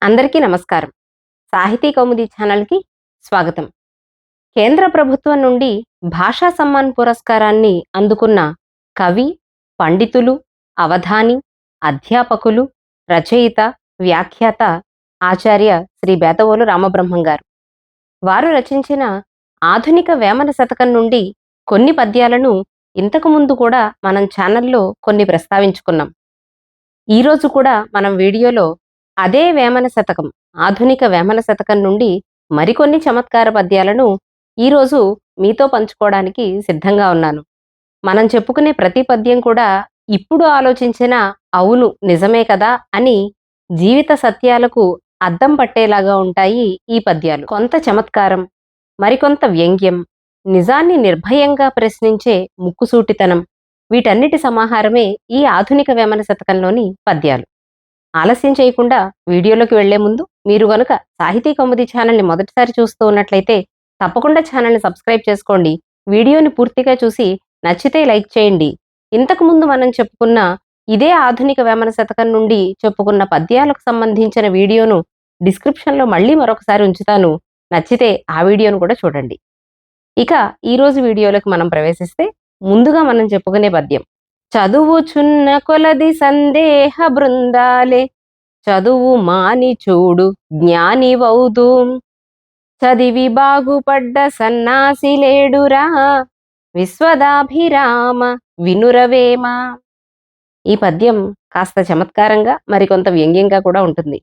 అందరికీ నమస్కారం. సాహితీ కౌముది ఛానల్‌కి స్వాగతం. కేంద్ర ప్రభుత్వం నుండి భాషా సమ్మాన్ పురస్కారాన్ని అందుకున్న కవి, పండితులు, అవధాని, అధ్యాపకులు, రచయిత, వ్యాఖ్యాత ఆచార్య శ్రీ బేతవోలు రామబ్రహ్మం గారు. వారు రచించిన ఆధునిక వేమన శతకం నుండి కొన్ని పద్యాలను ఇంతకు ముందు కూడా మనం ఛానల్‌లో కొన్ని ప్రస్తావించుకున్నాం. ఈరోజు కూడా మనం వీడియోలో అదే వేమన శతకం, ఆధునిక వేమన శతకం నుండి మరికొన్ని చమత్కార పద్యాలను ఈరోజు మీతో పంచుకోవడానికి సిద్ధంగా ఉన్నాను. మనం చెప్పుకునే ప్రతి పద్యం కూడా ఇప్పుడు ఆలోచించిన అవును నిజమే కదా అని జీవిత సత్యాలకు అద్దం పట్టేలాగా ఉంటాయి ఈ పద్యాలు. కొంత చమత్కారం, మరికొంత వ్యంగ్యం, నిజాన్ని నిర్భయంగా ప్రశ్నించే ముక్కుసూటితనం, వీటన్నిటి సమాహారమే ఈ ఆధునిక వేమన శతకంలోని పద్యాలు. ఆలస్యం చేయకుండా వీడియోలోకి వెళ్లే ముందు మీరు గనుక సాహితీ కౌముది ఛానల్ని మొదటిసారి చూస్తూ ఉన్నట్లయితే తప్పకుండా ఛానల్ని సబ్స్క్రైబ్ చేసుకోండి. వీడియోని పూర్తిగా చూసి నచ్చితే లైక్ చేయండి. ఇంతకు ముందు మనం చెప్పుకున్న ఇదే ఆధునిక వేమన శతకం నుండి చెప్పుకున్న పద్యాలకు సంబంధించిన వీడియోను డిస్క్రిప్షన్లో మళ్ళీ మరొకసారి ఉంచుతాను. నచ్చితే ఆ వీడియోను కూడా చూడండి. ఇక ఈరోజు వీడియోలోకి మనం ప్రవేశిస్తే ముందుగా మనం చెప్పుకునే పద్యం. చదువుచున్న కొలది సందేహ బృందాలే చదువు మాని చూడు జ్ఞానివౌదు, చదివి బాగుపడ్డ సన్నాసి లేడురా విశ్వదాభిరామ వినురవేమ. ఈ పద్యం కాస్త చమత్కారంగా మరికొంత వ్యంగ్యంగా కూడా ఉంటుంది.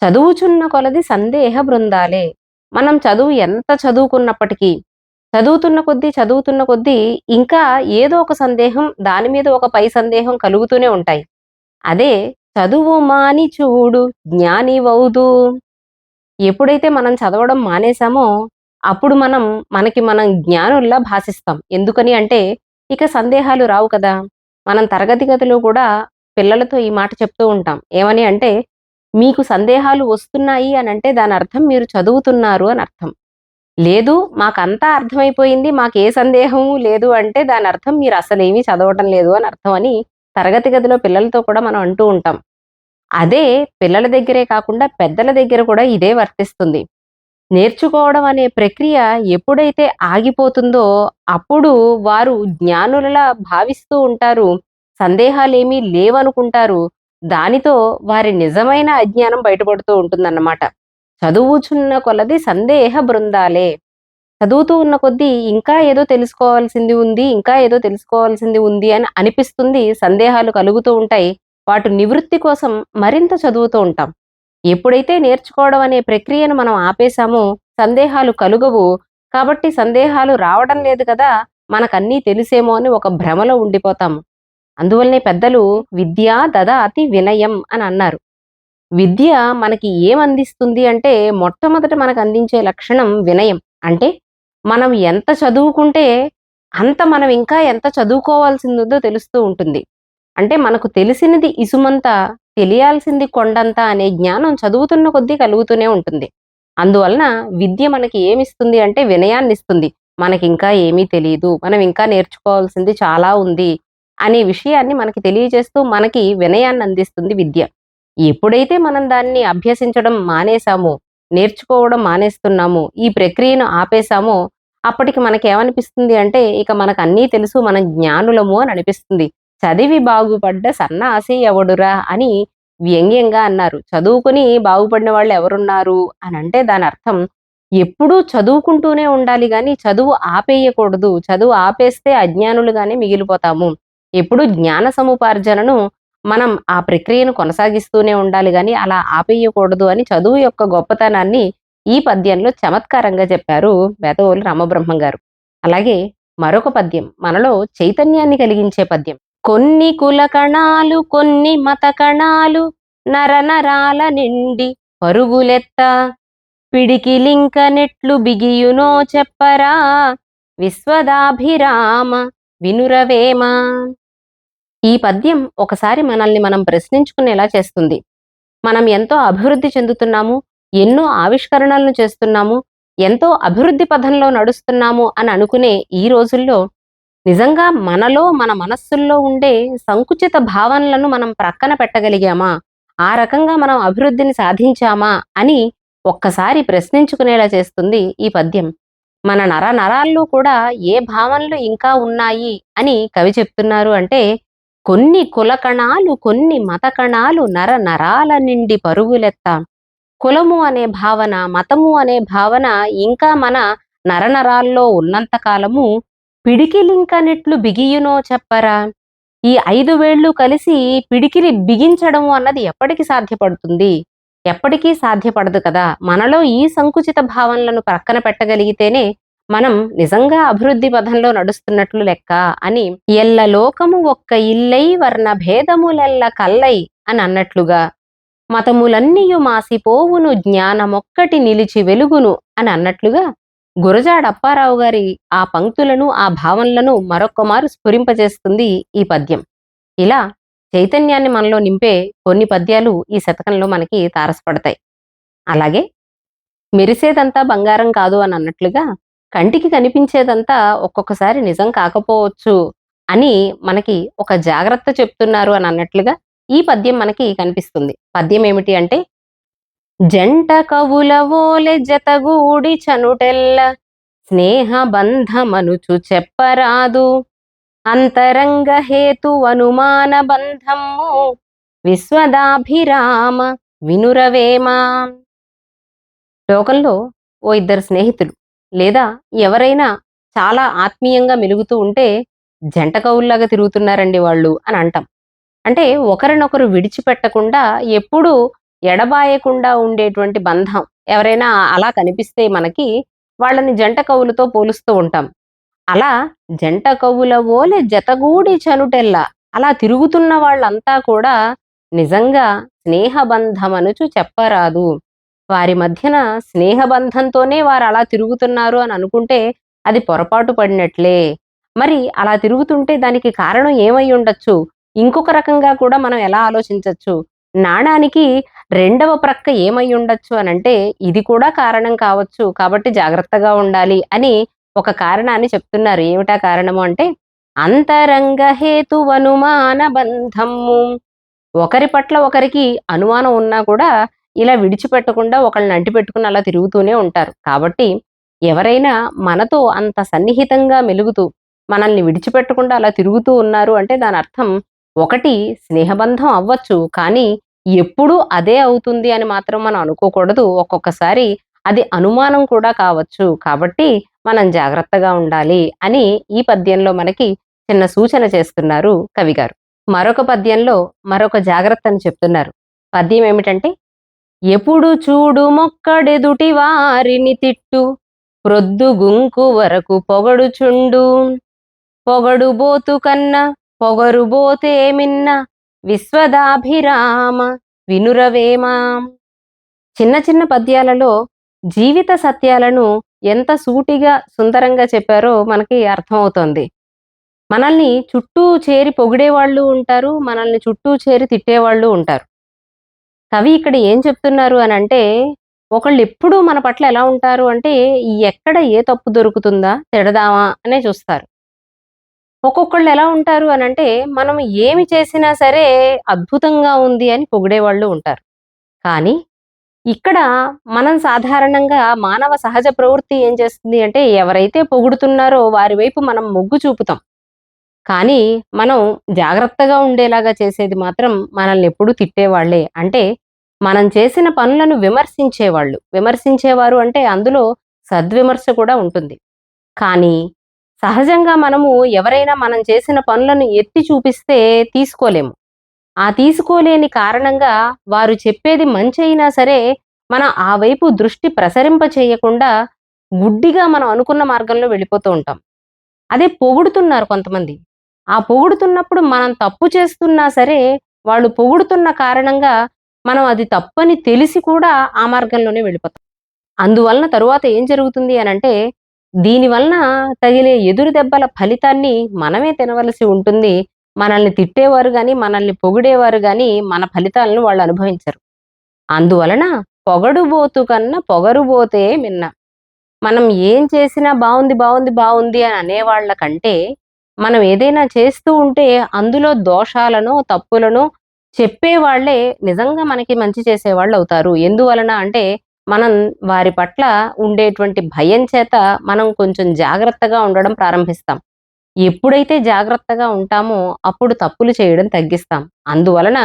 చదువుచున్న కొలది సందేహ బృందాలే. మనం చదువు ఎంత చదువుకున్నప్పటికీ చదువుతున్న కొద్దీ ఇంకా ఏదో ఒక సందేహం, దాని మీద ఒక పై సందేహం కలుగుతూనే ఉంటాయి. అదే చదువు మాని చూడు జ్ఞానివౌదు. ఎప్పుడైతే మనం చదవడం మానేశామో అప్పుడు మనం జ్ఞానుల్లా భాసిస్తాం. ఎందుకని అంటే ఇక సందేహాలు రావు కదా. మనం తరగతి గదిలో కూడా పిల్లలతో ఈ మాట చెప్తూ ఉంటాం. ఏమని అంటే, మీకు సందేహాలు వస్తున్నాయి అని అంటే దాని అర్థం మీరు చదువుతున్నారు అని అర్థం. లేదు మాకంతా అర్థమైపోయింది, మాకే సందేహము లేదు అంటే దాని అర్థం మీరు అసలేమీ చదవటం లేదు అని అర్థం అని తరగతి గదిలో పిల్లలతో కూడా మనం అంటూ ఉంటాం. అదే పిల్లల దగ్గరే కాకుండా పెద్దల దగ్గర కూడా ఇదే వర్తిస్తుంది. నేర్చుకోవడం అనే ప్రక్రియ ఎప్పుడైతే ఆగిపోతుందో అప్పుడు వారు జ్ఞానులలా భావిస్తూ ఉంటారు. సందేహాలేమీ లేవనుకుంటారు. దానితో వారి నిజమైన అజ్ఞానం బయటపడుతూ ఉంటుందన్నమాట. చదువుచున్న కొలది సందేహ బృందాలే. చదువుతూ ఉన్న కొద్దీ ఇంకా ఏదో తెలుసుకోవాల్సింది ఉంది అని అనిపిస్తుంది. సందేహాలు కలుగుతూ ఉంటాయి. వాటి నివృత్తి కోసం మరింత చదువుతూ ఉంటాం. ఎప్పుడైతే నేర్చుకోవడం అనే ప్రక్రియను మనం ఆపేశామో సందేహాలు కలుగవు. కాబట్టి సందేహాలు రావడం లేదు కదా, మనకన్నీ తెలిసేమో అని ఒక భ్రమలో ఉండిపోతాము. అందువల్లనే పెద్దలు విద్య దదాతి వినయం అని అన్నారు. విద్య మనకి ఏమందిస్తుంది అంటే మొట్టమొదట మనకు అందించే లక్షణం వినయం. అంటే మనం ఎంత చదువుకుంటే అంత మనం ఇంకా ఎంత చదువుకోవాల్సిందో తెలుస్తూ ఉంటుంది. అంటే మనకు తెలిసినది ఇసుమంత, తెలియాల్సింది కొండంత అనే జ్ఞానం చదువుతున్న కొద్దీ కలుగుతూనే ఉంటుంది. అందువలన విద్య మనకి ఏమిస్తుంది అంటే వినయాన్ని ఇస్తుంది. మనకింకా ఏమీ తెలియదు, మనం ఇంకా నేర్చుకోవాల్సింది చాలా ఉంది అనే విషయాన్ని మనకి తెలియజేస్తూ మనకి వినయాన్ని అందిస్తుంది విద్య. ఎప్పుడైతే మనం దాన్ని అభ్యసించడం మానేశామో, నేర్చుకోవడం మానేస్తున్నామో, ఈ ప్రక్రియను ఆపేశామో అప్పటికి మనకేమనిపిస్తుంది అంటే ఇక మనకన్నీ తెలుసు, మనం జ్ఞానులము అని అనిపిస్తుంది. చదివి బాగుపడ్డ సన్నాసి ఎవడురా అని వ్యంగ్యంగా అన్నారు. చదువుకుని బాగుపడిన వాళ్ళు ఎవరున్నారు అని అంటే దాని అర్థం ఎప్పుడూ చదువుకుంటూనే ఉండాలి గాని చదువు ఆపేయకూడదు. చదువు ఆపేస్తే అజ్ఞానులుగానే మిగిలిపోతాము. ఎప్పుడు జ్ఞాన సముపార్జనను మనం ఆ ప్రక్రియను కొనసాగిస్తూనే ఉండాలి గాని అలా ఆపేయకూడదు అని చదువు యొక్క గొప్పతనాన్ని ఈ పద్యంలో చమత్కారంగా చెప్పారు బేతవోలు రామబ్రహ్మం గారు. అలాగే మరొక పద్యం మనలో చైతన్యాన్ని కలిగించే పద్యం. కొన్ని కుల కణాలు కొన్ని మత కణాలు నరనరాల నిండి పరుగులెత్త, పిడికిలింక నెట్లు బిగియునో చెప్పరా విశ్వదాభిరామ వినురవేమ. ఈ పద్యం ఒకసారి మనల్ని మనం ప్రశ్నించుకునేలా చేస్తుంది. మనం ఎంతో అభివృద్ధి చెందుతున్నాము, ఎన్నో ఆవిష్కరణలను చేస్తున్నాము, ఎంతో అభివృద్ధి పథంలో నడుస్తున్నాము అని అనుకునే ఈ రోజుల్లో నిజంగా మనలో మన మనస్సుల్లో ఉండే సంకుచిత భావనలను మనం ప్రక్కన పెట్టగలిగామా? ఆ రకంగా మనం అభివృద్ధిని సాధించామా అని ఒక్కసారి ప్రశ్నించుకునేలా చేస్తుంది ఈ పద్యం. మన నరాల్లో కూడా ఏ భావనలు ఇంకా ఉన్నాయి అని కవి చెప్తున్నారు అంటే, కొన్ని కులకణాలు కొన్ని మతకణాలు నరాల నిండి పరుగులెత్త. కులము అనే భావన, మతము అనే భావన ఇంకా మన నరనరాల్లో ఉన్నంత కాలము పిడికిలింకనెట్లు బిగియునో చెప్పరా. ఈ 5 వేళ్ళు కలిసి పిడికిలి బిగించడము అన్నది ఎప్పటికి సాధ్యపడుతుంది? ఎప్పటికీ సాధ్యపడదు కదా! మనలో ఈ సంకుచిత భావనలను ప్రక్కన పెట్టగలిగితేనే మనం నిజంగా అభివృద్ధి పథంలో నడుస్తున్నట్లు లెక్క అని, ఎల్ల లోకము ఒక్క ఇల్లై వర్ణ భేదములెల్ల కల్లై అని అన్నట్లుగా, మతములన్నియు మాసిపోవును జ్ఞానమొక్కటి నిలిచి వెలుగును అని అన్నట్లుగా, గురజాడ అప్పారావు గారి ఆ పంక్తులను, ఆ భావనలను మరొక్కమారు స్ఫురింపజేస్తుంది ఈ పద్యం. ఇలా చైతన్యాన్ని మనలో నింపే కొన్ని పద్యాలు ఈ శతకంలో మనకి తారసపడతాయి. అలాగే మెరిసేదంతా బంగారం కాదు అని అన్నట్లుగా, కంటికి కనిపించేదంతా ఒక్కొక్కసారి నిజం కాకపోవచ్చు అని మనకి ఒక జాగ్రత్త చెప్తున్నారు అని అన్నట్లుగా ఈ పద్యం మనకి కనిపిస్తుంది. పద్యం ఏమిటి అంటే, జంట కవులవోలె జతగూడి చనుటెల్ల స్నేహ బంధమనుచు చెప్పరాదు అంతరంగ హేతు అనుమాన బంధము విశ్వదాభిరామ వినురవేమా. లోకంలో ఓ ఇద్దరు స్నేహితులు లేదా ఎవరైనా చాలా ఆత్మీయంగా మెలుగుతూ ఉంటే జంట కవుల్లాగా తిరుగుతున్నారండి వాళ్ళు అని అంటాం. అంటే ఒకరినొకరు విడిచిపెట్టకుండా ఎప్పుడూ ఎడబాయకుండా ఉండేటువంటి బంధం ఎవరైనా అలా కనిపిస్తే మనకి వాళ్ళని జంట కవులతో పోలుస్తూ ఉంటాం. అలా జంట కవుల వోలె జతగూడి చనుటెల్ల అలా తిరుగుతున్న వాళ్ళంతా కూడా నిజంగా స్నేహబంధమనుచు చెప్పరాదు. వారి మధ్యన స్నేహబంధంతోనే వారు అలా తిరుగుతున్నారు అని అనుకుంటే అది పొరపాటు పడినట్లే. మరి అలా తిరుగుతుంటే దానికి కారణం ఏమై ఉండొచ్చు? ఇంకొక రకంగా కూడా మనం ఎలా ఆలోచించొచ్చు? నాణానికి రెండవ ప్రక్క ఏమై ఉండొచ్చు అనంటే ఇది కూడా కారణం కావచ్చు. కాబట్టి జాగ్రత్తగా ఉండాలి అని ఒక కారణాన్ని చెప్తున్నారు. ఏమిటా కారణము అంటే, అంతరంగ హేతువనుమాన బంధము. ఒకరి పట్ల ఒకరికి అనుమానం ఉన్నా కూడా ఇలా విడిచిపెట్టకుండా ఒకళ్ళని అంటిపెట్టుకుని అలా తిరుగుతూనే ఉంటారు. కాబట్టి ఎవరైనా మనతో అంత సన్నిహితంగా మెలుగుతూ మనల్ని విడిచిపెట్టకుండా అలా తిరుగుతూ ఉన్నారు అంటే దాని అర్థం ఒకటి స్నేహబంధం అవ్వచ్చు. కానీ ఎప్పుడూ అదే అవుతుంది అని మాత్రం మనం అనుకోకూడదు. ఒక్కొక్కసారి అది అనుమానం కూడా కావచ్చు. కాబట్టి మనం జాగ్రత్తగా ఉండాలి అని ఈ పద్యంలో మనకి చిన్న సూచన చేస్తున్నారు కవిగారు. మరొక పద్యంలో మరొక జాగ్రత్తని చెప్తున్నారు. పద్యం ఏమిటంటే, ఎప్పుడు చూడు మొక్కడెదుటి వారిని తిట్టు ప్రొద్దు గుంకు వరకు పొగడుచుండు పొగడుబోతు కన్న పొగరుబోతే మిన్న విశ్వదాభిరామ వినురవేమా. చిన్న చిన్న పద్యాలలో జీవిత సత్యాలను ఎంత సూటిగా సుందరంగా చెప్పారో మనకి అర్థమవుతోంది. మనల్ని చుట్టూ చేరి పొగిడేవాళ్ళు ఉంటారు. మనల్ని చుట్టూ చేరి తిట్టేవాళ్ళు ఉంటారు. కవి ఇక్కడ ఏం చెప్తున్నారు అనంటే, ఒకళ్ళెప్పుడూ మన పట్ల ఎలా ఉంటారు అంటే, ఎక్కడ ఏ తప్పు దొరుకుతుందా తిడదామా అనే చూస్తారు. ఒక్కొక్కళ్ళు ఎలా ఉంటారు అనంటే, మనం ఏమి చేసినా సరే అద్భుతంగా ఉంది అని పొగిడేవాళ్ళు ఉంటారు. కానీ ఇక్కడ మనం సాధారణంగా మానవ సహజ ప్రవృత్తి ఏం చేస్తుంది అంటే, ఎవరైతే పొగుడుతున్నారో వారి వైపు మనం మొగ్గు చూపుతాం. కానీ మనం జాగ్రత్తగా ఉండేలాగా చేసేది మాత్రం మనల్ని ఎప్పుడూ తిట్టేవాళ్లే. అంటే మనం చేసిన పనులను విమర్శించేవాళ్ళు. విమర్శించేవారు అంటే అందులో సద్విమర్శ కూడా ఉంటుంది. కానీ సహజంగా మనము ఎవరైనా మనం చేసిన పనులను ఎత్తి చూపిస్తే తీసుకోలేము. ఆ తీసుకోలేని కారణంగా వారు చెప్పేది మంచైనా సరే మనం ఆ వైపు దృష్టి ప్రసరింప చేయకుండా గుడ్డిగా మనం అనుకున్న మార్గంలో వెళ్ళిపోతూ ఉంటాం. అదే పొగుడుతున్నారు కొంతమంది. ఆ పొగుడుతున్నప్పుడు మనం తప్పు చేస్తున్నా సరే వాళ్ళు పొగుడుతున్న కారణంగా మనం అది తప్పని తెలిసి కూడా ఆ మార్గంలోనే వెళ్ళిపోతాం. అందువలన తరువాత ఏం జరుగుతుంది అనంటే దీనివలన తగిలే ఎదురు దెబ్బల ఫలితాన్ని మనమే తినవలసి ఉంటుంది. మనల్ని తిట్టేవారు గాని, మనల్ని పొగిడేవారు గాని మన ఫలితాలను వాళ్ళు అనుభవించరు. అందువలన పొగడుబోతు కన్నా పొగరుబోతే మిన్న. మనం ఏం చేసినా బావుంది, బావుంది, బావుంది అని అనేవాళ్ళ కంటే, మనం ఏదైనా చేస్తూ ఉంటే అందులో దోషాలనో, తప్పులనో చెప్పేవాళ్ళే నిజంగా మనకి మంచి చేసేవాళ్ళవుతారు. ఎందువలన అంటే, మనం వారి పట్ల ఉండేటువంటి భయం చేత మనం కొంచెం జాగ్రత్తగా ఉండడం ప్రారంభిస్తాం. ఎప్పుడైతే జాగ్రత్తగా ఉంటామో, అప్పుడు తప్పులు చేయడం తగ్గిస్తాం. అందువలన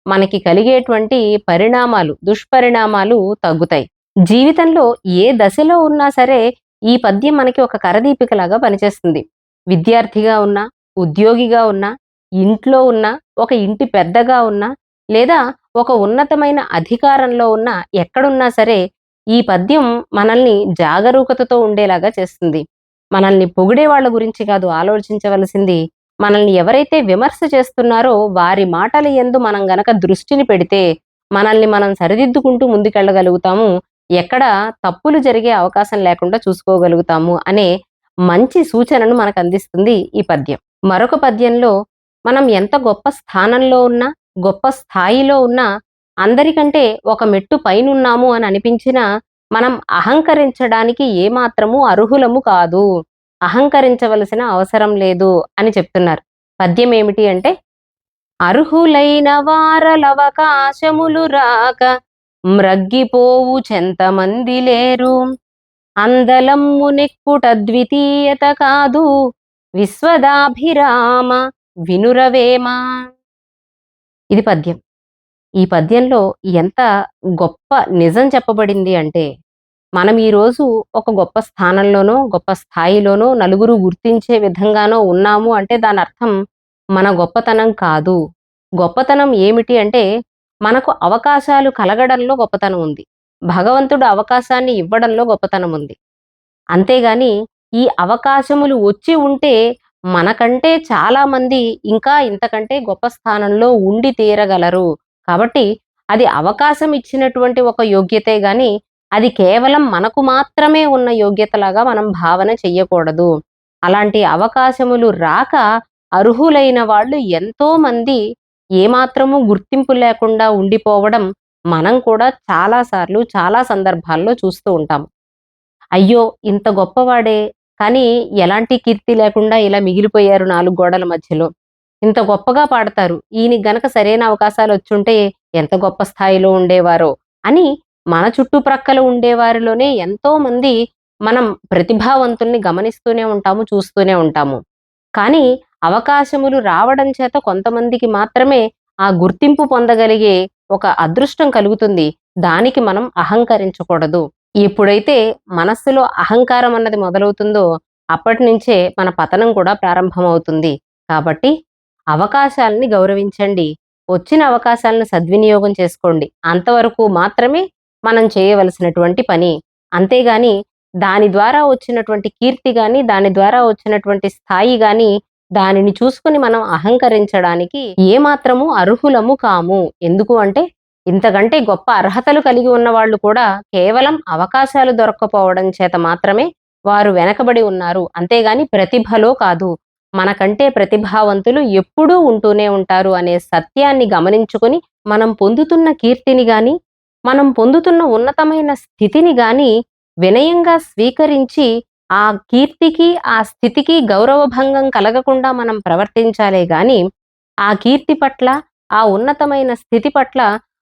మనకి కలిగేటువంటి పరిణామాలు, దుష్పరిణామాలు తగ్గుతాయి. జీవితంలో ఏ దశలో ఉన్నా సరే, ఈ పద్యం మనకి ఒక కరదీపికలాగా పనిచేస్తుంది. విద్యార్థిగా ఉన్నా, ఉద్యోగిగా ఉన్నా, ఇంట్లో ఉన్నా, ఒక ఇంటి పెద్దగా ఉన్నా, లేదా ఒక ఉన్నతమైన అధికారంలో ఉన్నా, ఎక్కడున్నా సరే, ఈ పద్యం మనల్ని జాగరూకతతో ఉండేలాగా చేస్తుంది. మనల్ని పొగిడే వాళ్ళ గురించి కాదు ఆలోచించవలసింది. మనల్ని ఎవరైతే విమర్శ చేస్తున్నారో వారి మాటల యందు మనం గనక దృష్టిని పెడితే, మనల్ని మనం సరిదిద్దుకుంటూ ముందుకెళ్ళగలుగుతాము. ఎక్కడ తప్పులు జరిగే అవకాశం లేకుండా చూసుకోగలుగుతాము అనే మంచి సూచనను మనకందిస్తుంది ఈ పద్యం. మరొక పద్యంలో మనం ఎంత గొప్ప స్థానంలో ఉన్నా, గొప్ప స్థాయిలో ఉన్నా, అందరికంటే ఒక మెట్టు పైనున్నాము అని అనిపించినా, మనం అహంకరించడానికి ఏమాత్రము అర్హులము కాదు. అహంకరించవలసిన అవసరం లేదు అని చెప్తున్నారు. పద్యం ఏమిటి అంటే, అర్హులైన వారలవకాశములు రాక మ్రగ్గిపోవు చెంతమంది లేరు. అందలమ్ము నెక్కుట ద్వితీయత కాదు, విశ్వదాభిరామ వినురవేమ. ఇది పద్యం. ఈ పద్యంలో ఎంత గొప్ప నిజం చెప్పబడింది అంటే, మనం ఈరోజు ఒక గొప్ప స్థానంలోనో, గొప్ప స్థాయిలోనో, నలుగురు గుర్తించే విధంగానో ఉన్నాము అంటే దానర్థం మన గొప్పతనం కాదు. గొప్పతనం ఏమిటి అంటే, మనకు అవకాశాలు కలగడంలో గొప్పతనం ఉంది. భగవంతుడు అవకాశాన్ని ఇవ్వడంలో గొప్పతనం ఉంది. అంతేగాని ఈ అవకాశములు వచ్చి ఉంటే మనకంటే చాలామంది ఇంకా ఇంతకంటే గొప్ప స్థానంలో ఉండి తీరగలరు. కాబట్టి అది అవకాశం ఇచ్చినటువంటి ఒక యోగ్యతే గాని, అది కేవలం మనకు మాత్రమే ఉన్న యోగ్యతలాగా మనం భావన చెయ్యకూడదు. అలాంటి అవకాశములు రాక అర్హులైన వాళ్ళు ఎంతోమంది ఏమాత్రము గుర్తింపు లేకుండా ఉండిపోవడం మనం కూడా చాలా సార్లు, చాలా సందర్భాల్లో చూస్తూ ఉంటాం. అయ్యో! ఇంత గొప్పవాడే, కానీ ఎలాంటి కీర్తి లేకుండా ఇలా మిగిలిపోయారు 4 గోడల మధ్యలో. ఇంత గొప్పగా పాడతారు. ఈయనకి గనక సరైన అవకాశాలొచ్చుంటే ఎంత గొప్ప స్థాయిలో ఉండేవారో అని మన చుట్టుప్రక్కల ఉండేవారిలోనే ఎంతోమంది మనం ప్రతిభావంతుల్ని గమనిస్తూనే ఉంటాము, చూస్తూనే ఉంటాము. కానీ అవకాశములు రావడం చేత కొంతమందికి మాత్రమే ఆ గుర్తింపు పొందగలిగే ఒక అదృష్టం కలుగుతుంది. దానికి మనం అహంకరించకూడదు. ఎప్పుడైతే మనస్సులో అహంకారం అన్నది మొదలవుతుందో అప్పటినుంచే మన పతనం కూడా ప్రారంభమవుతుంది. కాబట్టి అవకాశాలని గౌరవించండి. వచ్చిన అవకాశాలను సద్వినియోగం చేసుకోండి. అంతవరకు మాత్రమే మనం చేయవలసినటువంటి పని. అంతేగాని దాని ద్వారా వచ్చినటువంటి కీర్తి గాని, దాని ద్వారా వచ్చినటువంటి స్థాయి గాని, దానిని చూసుకొని మనం అహంకరించడానికి ఏమాత్రము అర్హులము కాము. ఎందుకు అంటే ఇంతకంటే గొప్ప అర్హతలు కలిగి ఉన్నవాళ్ళు కూడా కేవలం అవకాశాలు దొరక్కపోవడం చేత మాత్రమే వారు వెనకబడి ఉన్నారు. అంతేగాని ప్రతిభలో కాదు. మనకంటే ప్రతిభావంతులు ఎప్పుడూ ఉంటూనే ఉంటారు అనే సత్యాన్ని గమనించుకొని, మనం పొందుతున్న కీర్తిని గాని, మనం పొందుతున్న ఉన్నతమైన స్థితిని గాని వినయంగా స్వీకరించి, ఆ కీర్తికి, ఆ స్థితికి గౌరవభంగం కలగకుండా మనం ప్రవర్తించాలే గాని, ఆ కీర్తి పట్ల, ఆ ఉన్నతమైన స్థితి పట్ల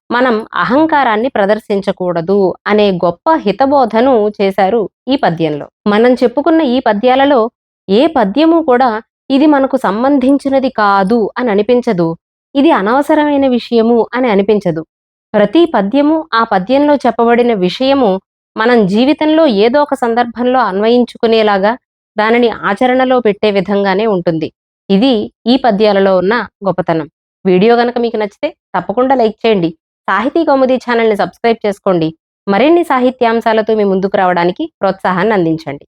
మనం అహంకారాన్ని ప్రదర్శించకూడదు అనే గొప్ప హితబోధను చేశారు ఈ పద్యంలో. మనం చెప్పుకున్న ఈ పద్యాలలో ఏ పద్యము కూడా ఇది మనకు సంబంధించినది కాదు అని అనిపించదు. ఇది అనవసరమైన విషయము అని అనిపించదు. ప్రతి పద్యము ఆ పద్యంలో చెప్పబడిన విషయము మనం జీవితంలో ఏదో ఒక సందర్భంలో అన్వయించుకునేలాగా దానిని ఆచరణలో పెట్టే విధంగానే ఉంటుంది. ఇది ఈ పద్యాలలో ఉన్న గొప్పతనం. వీడియో గనక మీకు నచ్చితే తప్పకుండా లైక్ చేయండి. సాహితీ కౌముది ఛానల్‌ని సబ్స్క్రైబ్ చేసుకోండి. మరిన్ని సాహిత్యాంశాలతో మీ ముందుకు రావడానికి ప్రోత్సాహాన్ని అందించండి.